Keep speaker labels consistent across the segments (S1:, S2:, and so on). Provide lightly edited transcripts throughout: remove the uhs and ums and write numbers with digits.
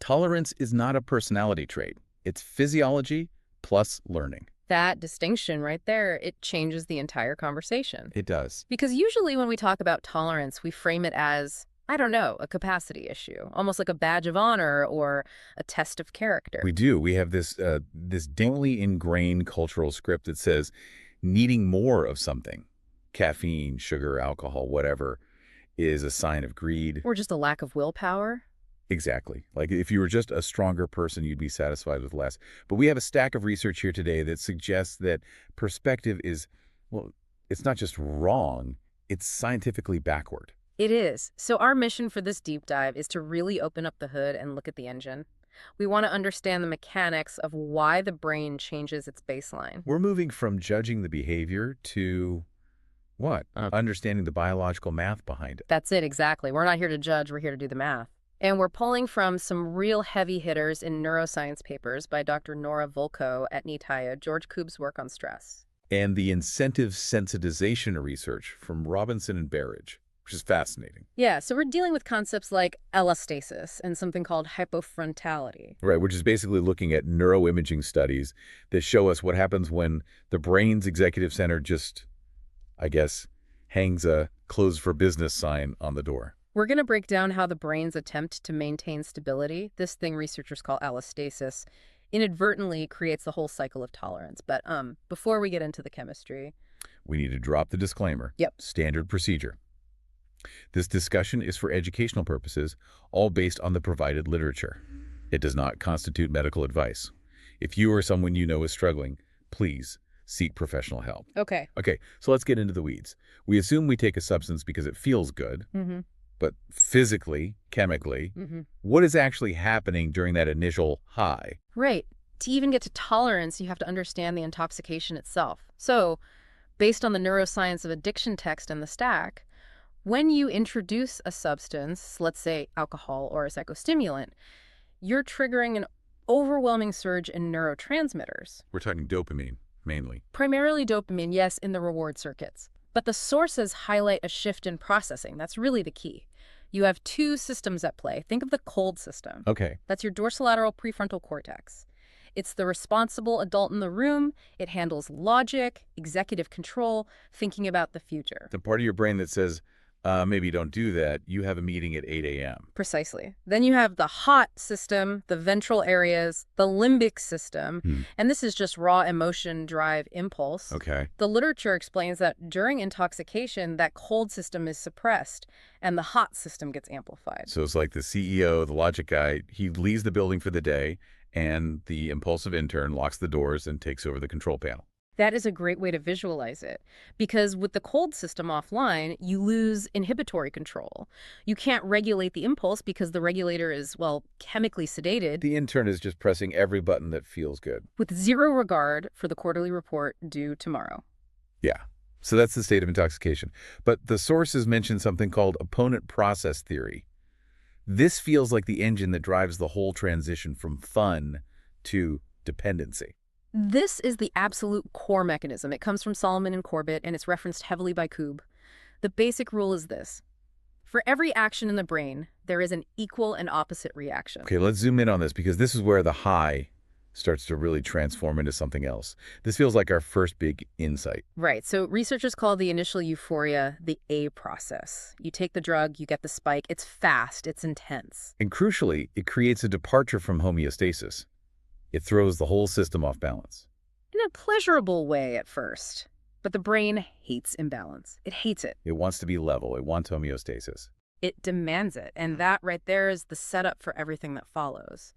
S1: Tolerance is not a personality trait. It's physiology plus learning.
S2: That distinction right there, it changes the entire conversation.
S1: It does.
S2: Because usually when we talk about tolerance, we frame it as, I don't know, a capacity issue, almost like a badge of honor or a test of character.
S1: We do. We have this deeply ingrained cultural script that says needing more of something, caffeine, sugar, alcohol, whatever, is a sign of greed.
S2: Or just a lack of willpower.
S1: Exactly. Like if you were just a stronger person, you'd be satisfied with less. But we have a stack of research here today that suggests that perspective is, well, it's not just wrong, it's scientifically backward.
S2: It is. So our mission for this deep dive is to really open up the hood and look at the engine. We want to understand the mechanics of why the brain changes its baseline.
S1: We're moving from judging the behavior to what? Understanding the biological math behind it.
S2: That's it, exactly. We're not here to judge, we're here to do the math. And we're pulling from some real heavy hitters in neuroscience papers by Dr. Nora Volkow at NITAIA, George Koob's work on stress.
S1: And the incentive sensitization research from Robinson and Berridge, which is fascinating.
S2: Yeah, so we're dealing with concepts like Allostasis and something called hypofrontality.
S1: Right, which is basically looking at neuroimaging studies that show us what happens when the brain's executive center just, I guess, hangs a closed for business sign on the door.
S2: We're going to break down how the brain's attempt to maintain stability, this thing researchers call allostasis, inadvertently creates the whole cycle of tolerance. But before we get into the chemistry,
S1: we need to drop the disclaimer.
S2: Yep.
S1: Standard procedure. This discussion is for educational purposes, all based on the provided literature. It does not constitute medical advice. If you or someone you know is struggling, please seek professional help.
S2: Okay,
S1: so let's get into the weeds. We assume we take a substance because it feels good. But physically, chemically, what is actually happening during that initial high?
S2: Right. To even get to tolerance, you have to understand the intoxication itself. So, based on the Neuroscience of Addiction text in the stack, when you introduce a substance, let's say alcohol or a psychostimulant, you're triggering an overwhelming surge in neurotransmitters.
S1: We're talking dopamine, mainly.
S2: Primarily dopamine, yes, in the reward circuits. But the sources highlight a shift in processing. That's really the key. You have two systems at play. Think of the cold system.
S1: Okay.
S2: That's your dorsolateral prefrontal cortex. It's the responsible adult in the room. It handles logic, executive control, thinking about the future.
S1: The part of your brain that says, maybe don't do that, you have a meeting at 8 a.m.
S2: Precisely. Then you have the hot system, the ventral areas, the limbic system, and this is just raw emotion, drive, impulse.
S1: Okay.
S2: The literature explains that during intoxication, that cold system is suppressed and the hot system gets amplified.
S1: So it's like the CEO, the logic guy, he leaves the building for the day, and the impulsive intern locks the doors and takes over the control panel.
S2: That is a great way to visualize it, because with the cold system offline, you lose inhibitory control. You can't regulate the impulse because the regulator is, well, chemically sedated.
S1: The intern is just pressing every button that feels good.
S2: With zero regard for the quarterly report due tomorrow.
S1: Yeah. So that's the state of intoxication. But the sources mention something called opponent process theory. This feels like the engine that drives the whole transition from fun to dependency.
S2: This is the absolute core mechanism. It comes from Solomon and Corbett, and it's referenced heavily by Koob. The basic rule is this. For every action in the brain, there is an equal and opposite reaction.
S1: Okay, let's zoom in on this, because this is where the high starts to really transform into something else. This feels like our first big insight.
S2: Right. So researchers call the initial euphoria the A process. You take the drug, you get the spike. It's fast. It's intense.
S1: And crucially, it creates a departure from homeostasis. It throws the whole system off balance.
S2: In a pleasurable way at first. But the brain hates imbalance. It hates it.
S1: It wants to be level. It wants homeostasis.
S2: It demands it. And that right there is the setup for everything that follows.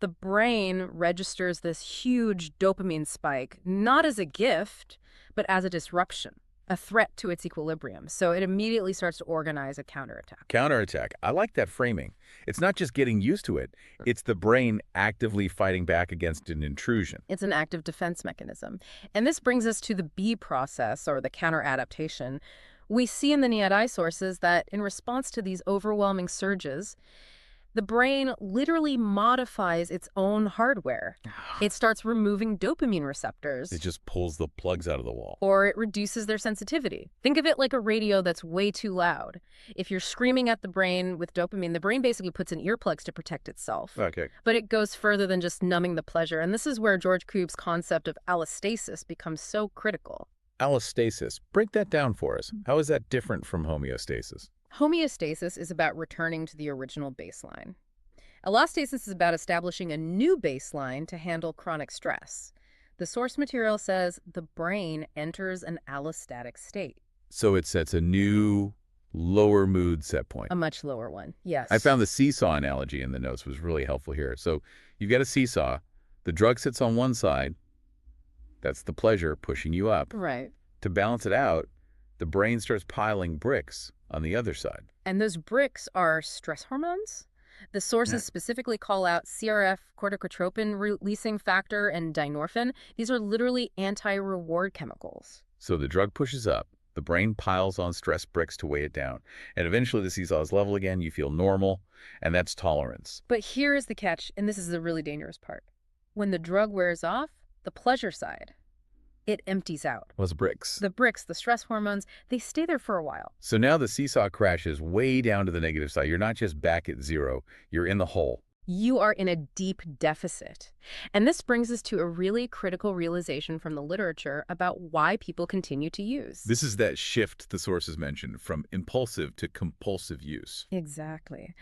S2: The brain registers this huge dopamine spike, not as a gift, but as a disruption, a threat to its equilibrium. So it immediately starts to organize a counterattack.
S1: Counterattack. I like that framing. It's not just getting used to it. It's the brain actively fighting back against an intrusion.
S2: It's an active defense mechanism. And this brings us to the B process, or the counteradaptation. We see in the NITAIA sources that in response to these overwhelming surges, The brain literally modifies its own hardware. It starts removing dopamine receptors,
S1: It just pulls the plugs out of the wall.
S2: or it reduces their sensitivity. Think of it like a radio that's way too loud. If you're screaming at the brain with dopamine, the brain basically puts in earplugs to protect itself.
S1: Okay.
S2: But it goes further than just numbing the pleasure, and this is where George Koob's concept of allostasis becomes so critical.
S1: Allostasis. Break that down for us. How is that different from homeostasis?
S2: Homeostasis is about returning to the original baseline. Allostasis is about establishing a new baseline to handle chronic stress. The source material says the brain enters an allostatic state.
S1: So it sets a new, lower mood set point.
S2: A much lower one, yes.
S1: I found the seesaw analogy in the notes was really helpful here. So you've got a seesaw. The drug sits on one side. That's the pleasure pushing you up.
S2: Right.
S1: To balance it out, the brain starts piling bricks on the other side.
S2: And those bricks are stress hormones? The sources specifically call out CRF, corticotropin releasing factor, and dynorphin. These are literally anti-reward chemicals.
S1: So the drug pushes up. The brain piles on stress bricks to weigh it down. And eventually the seesaw is level again. You feel normal. And that's tolerance.
S2: But here is the catch, and this is the really dangerous part. When the drug wears off, the pleasure side, it empties out.
S1: What's bricks?
S2: The bricks, the stress hormones, they stay there for a while.
S1: So now the seesaw crashes way down to the negative side. You're not just back at zero. You're in the hole.
S2: You are in a deep deficit. And this brings us to a really critical realization from the literature about why people continue to use.
S1: This is that shift the sources mentioned from impulsive to compulsive use.
S2: Exactly.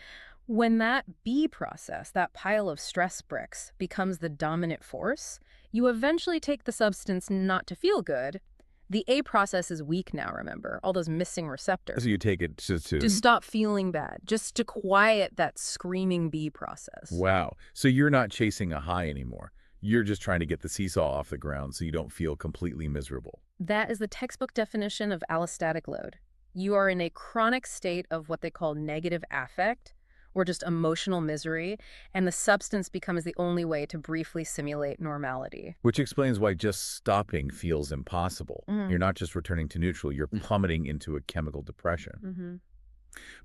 S2: When that B process, that pile of stress bricks, becomes the dominant force, you eventually take the substance not to feel good. The A process is weak now, remember, all those missing receptors.
S1: So you take it
S2: To stop feeling bad, just to quiet that screaming B process.
S1: Wow. So you're not chasing a high anymore. You're just trying to get the seesaw off the ground so you don't feel completely miserable.
S2: That is the textbook definition of allostatic load. You are in a chronic state of what they call negative affect, or just emotional misery, and the substance becomes the only way to briefly simulate normality.
S1: Which explains why just stopping feels impossible. You're not just returning to neutral, you're plummeting into a chemical depression.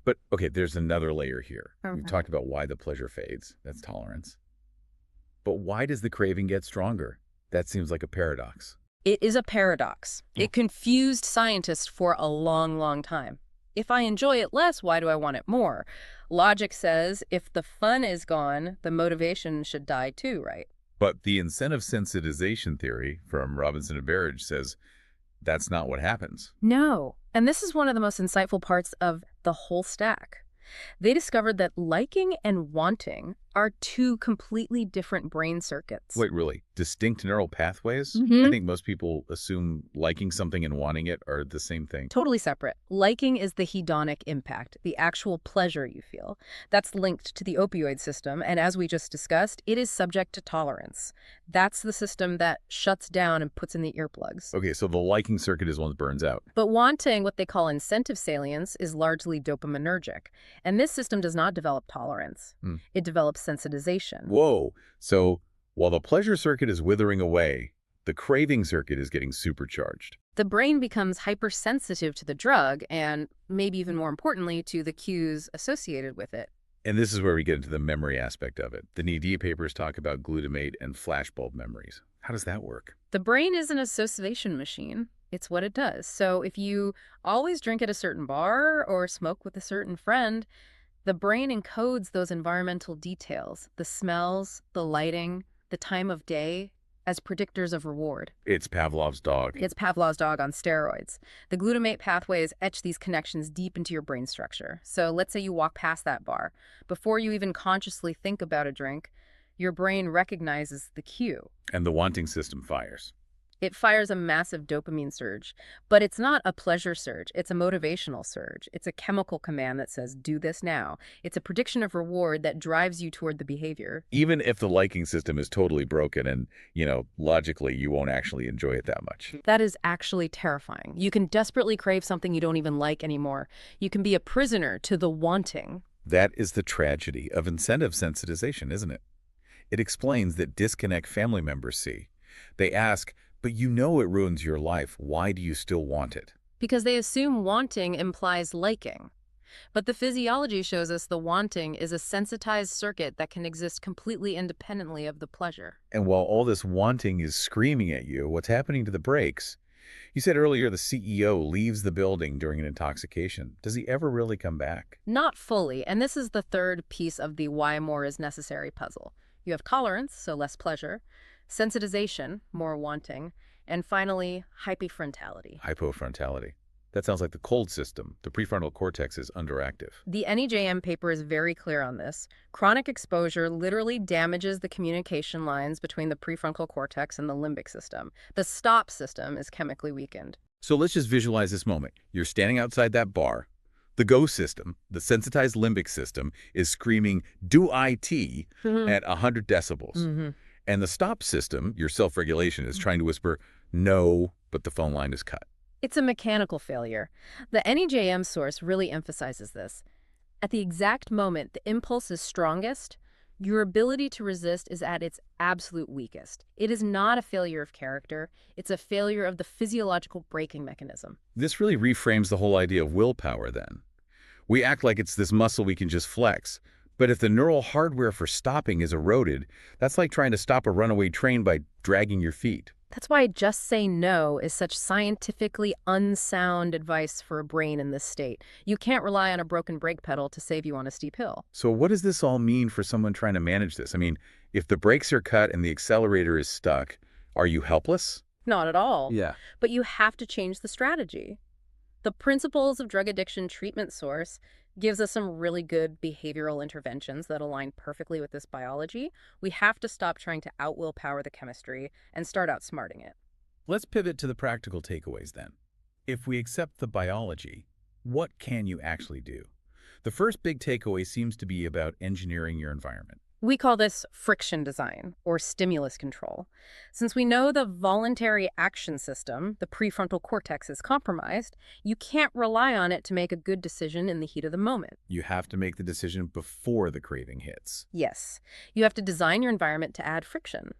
S1: But, okay, there's another layer here. We've talked about why the pleasure fades. That's tolerance. But why does the craving get stronger? That seems like a paradox.
S2: It is a paradox. It confused scientists for a long, long time. If I enjoy it less, why do I want it more? Logic says if the fun is gone, the motivation should die too, right?
S1: But the incentive sensitization theory from Robinson and Berridge says that's not what happens.
S2: No. And this is one of the most insightful parts of the whole stack. They discovered that liking and wanting are two completely different brain circuits.
S1: Wait, really? Distinct neural pathways? I think most people assume liking something and wanting it are the same thing.
S2: Totally separate. Liking is the hedonic impact, the actual pleasure you feel. That's linked to the opioid system, and as we just discussed, it is subject to tolerance. That's the system that shuts down and puts in the earplugs.
S1: Okay, so the liking circuit is one that burns out.
S2: But wanting, what they call incentive salience, is largely dopaminergic, and this system does not develop tolerance. It develops sensitization.
S1: Whoa. So while the pleasure circuit is withering away, the craving circuit is getting supercharged.
S2: The brain becomes hypersensitive to the drug and, maybe even more importantly, to the cues associated with it.
S1: And this is where we get into the memory aspect of it. The NED papers talk about glutamate and flashbulb memories. How does that work?
S2: The brain is an association machine. It's what it does. So if you always drink at a certain bar or smoke with a certain friend, the brain encodes those environmental details, the smells, the lighting, the time of day, as predictors of reward.
S1: It's Pavlov's dog.
S2: It's Pavlov's dog on steroids. The glutamate pathways etch these connections deep into your brain structure. So let's say you walk past that bar. Before you even consciously think about a drink, your brain recognizes the cue.
S1: And the wanting system fires.
S2: It fires a massive dopamine surge, but it's not a pleasure surge. It's a motivational surge. It's a chemical command that says, do this now. It's a prediction of reward that drives you toward the behavior.
S1: Even if the liking system is totally broken and, logically you won't actually enjoy it that much.
S2: That is actually terrifying. You can desperately crave something you don't even like anymore. You can be a prisoner to the wanting.
S1: That is the tragedy of incentive sensitization, isn't it? It explains that disconnect family members see. They ask, but you know it ruins your life. Why do you still want it?
S2: Because they assume wanting implies liking. But the physiology shows us the wanting is a sensitized circuit that can exist completely independently of the pleasure.
S1: And while all this wanting is screaming at you, what's happening to the brakes? You said earlier the CEO leaves the building during an intoxication. Does he ever really come back?
S2: Not fully, and this is the third piece of the why more is necessary puzzle. You have tolerance, so less pleasure, sensitization, more wanting, and finally, hypofrontality.
S1: Hypofrontality. That sounds like the cold system. The prefrontal cortex is underactive.
S2: The NEJM paper is very clear on this. Chronic exposure literally damages the communication lines between the prefrontal cortex and the limbic system. The stop system is chemically weakened.
S1: So let's just visualize this moment. You're standing outside that bar. The go system, the sensitized limbic system, is screaming, do IT, at 100 decibels. And the stop system, your self-regulation, is trying to whisper, no, but the phone line is cut.
S2: It's a mechanical failure. The NEJM source really emphasizes this. At the exact moment the impulse is strongest, your ability to resist is at its absolute weakest. It is not a failure of character. It's a failure of the physiological braking mechanism.
S1: This really reframes the whole idea of willpower then. We act like it's this muscle we can just flex. But if the neural hardware for stopping is eroded, that's like trying to stop a runaway train by dragging your feet.
S2: That's why just say no is such scientifically unsound advice for a brain in this state. You can't rely on a broken brake pedal to save you on a steep hill.
S1: So what does this all mean for someone trying to manage this? I mean, if the brakes are cut and the accelerator is stuck, are you helpless?
S2: Not at all.
S1: Yeah.
S2: But you have to change the strategy. The Principles of Drug Addiction Treatment source gives us some really good behavioral interventions that align perfectly with this biology. We have to stop trying to out-willpower the chemistry and start outsmarting it.
S1: Let's pivot to the practical takeaways then. If we accept the biology, what can you actually do? The first big takeaway seems to be about engineering your environment.
S2: We call this friction design, or stimulus control. Since we know the voluntary action system, the prefrontal cortex, is compromised, you can't rely on it to make a good decision in the heat of the moment.
S1: You have to make the decision before the craving hits.
S2: Yes, you have to design your environment to add friction.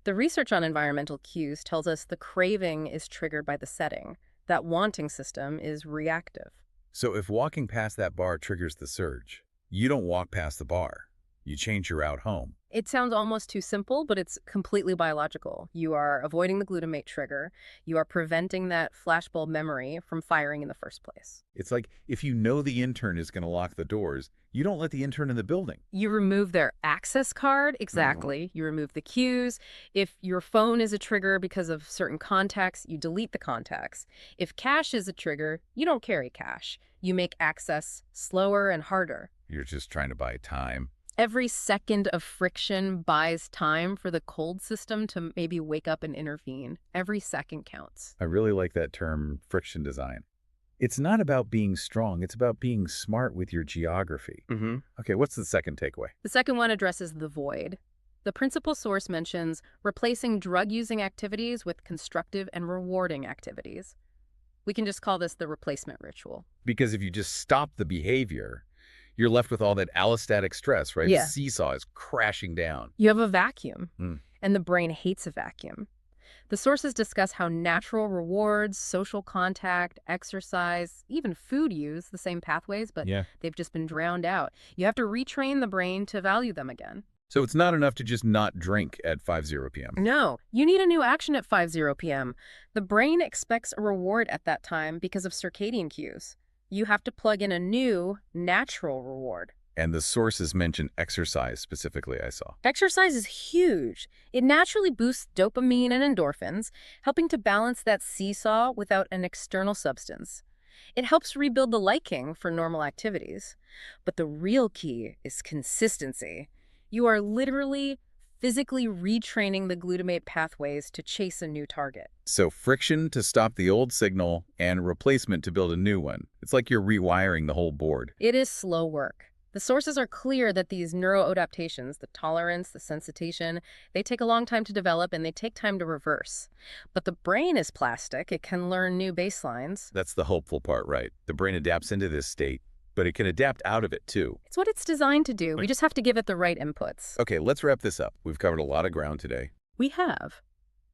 S2: The research on environmental cues tells us the craving is triggered by the setting. That wanting system is reactive.
S1: So if walking past that bar triggers the surge, you don't walk past the bar. You change your route home.
S2: It sounds almost too simple, but it's completely biological. You are avoiding the glutamate trigger. You are preventing that flashbulb memory from firing in the first place.
S1: It's like if you know the intern is going to lock the doors, you don't let the intern in the building.
S2: You remove their access card, exactly. You remove the cues. If your phone is a trigger because of certain contacts, you delete the contacts. If cash is a trigger, you don't carry cash. You make access slower and harder.
S1: You're just trying to buy time.
S2: Every second of friction buys time for the cold system to maybe wake up and intervene. Every second counts.
S1: I really like that term, friction design. It's not about being strong. It's about being smart with your geography. Okay, what's the second takeaway?
S2: The second one addresses the void. The principal source mentions replacing drug-using activities with constructive and rewarding activities. We can just call this the replacement ritual.
S1: Because if you just stop the behavior, you're left with all that allostatic stress, right?
S2: Yeah.
S1: The seesaw is crashing down.
S2: You have a vacuum, and the brain hates a vacuum. The sources discuss how natural rewards, social contact, exercise, even food use the same pathways, but they've just been drowned out. You have to retrain the brain to value them again.
S1: So it's not enough to just not drink at 5:00 p.m.
S2: No, you need a new action at 5:00 p.m. The brain expects a reward at that time because of circadian cues. You have to plug in a new, natural reward.
S1: And the sources mention exercise specifically, I saw.
S2: Exercise is huge. It naturally boosts dopamine and endorphins, helping to balance that seesaw without an external substance. It helps rebuild the liking for normal activities. But the real key is consistency. You are literally physically retraining the glutamate pathways to chase a new target.
S1: So friction to stop the old signal and replacement to build a new one. It's like you're rewiring the whole board.
S2: It is slow work. The sources are clear that these neuroadaptations, the tolerance, the sensitization, they take a long time to develop and they take time to reverse. But the brain is plastic. It can learn new baselines.
S1: That's the hopeful part, right? The brain adapts into this state, but it can adapt out of it too.
S2: It's what it's designed to do. We just have to give it the right inputs.
S1: Okay, let's wrap this up. We've covered a lot of ground today.
S2: We have.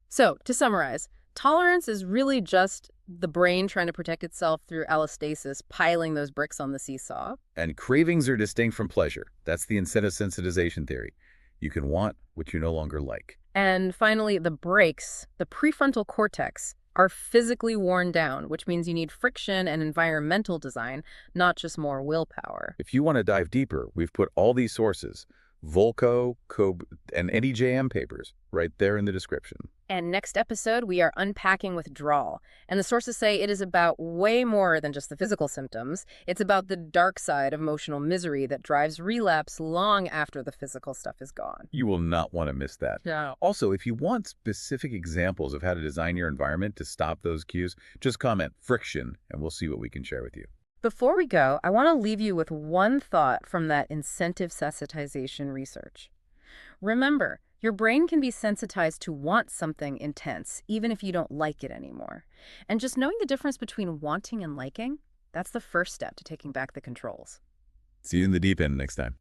S2: So, to summarize, tolerance is really just The brain trying to protect itself through allostasis, piling those bricks on the seesaw.
S1: And cravings are distinct from pleasure. That's the incentive sensitization theory. You can want what you no longer like.
S2: And finally, the brakes, the prefrontal cortex, are physically worn down, which means you need friction and environmental design, not just more willpower.
S1: If you want to dive deeper, we've put all these sources, Volkow, Koob, and NEJM papers, right there in the description.
S2: And next episode, we are unpacking withdrawal. And the sources say it is about way more than just the physical symptoms. It's about the dark side of emotional misery that drives relapse long after the physical stuff is gone.
S1: You will not want to miss that.
S2: Yeah.
S1: Also, if you want specific examples of how to design your environment to stop those cues, just comment friction, and we'll see what we can share with you.
S2: Before we go, I want to leave you with one thought from that incentive sensitization research. Remember, your brain can be sensitized to want something intense, even if you don't like it anymore. And just knowing the difference between wanting and liking, that's the first step to taking back the controls.
S1: See you in the deep end next time.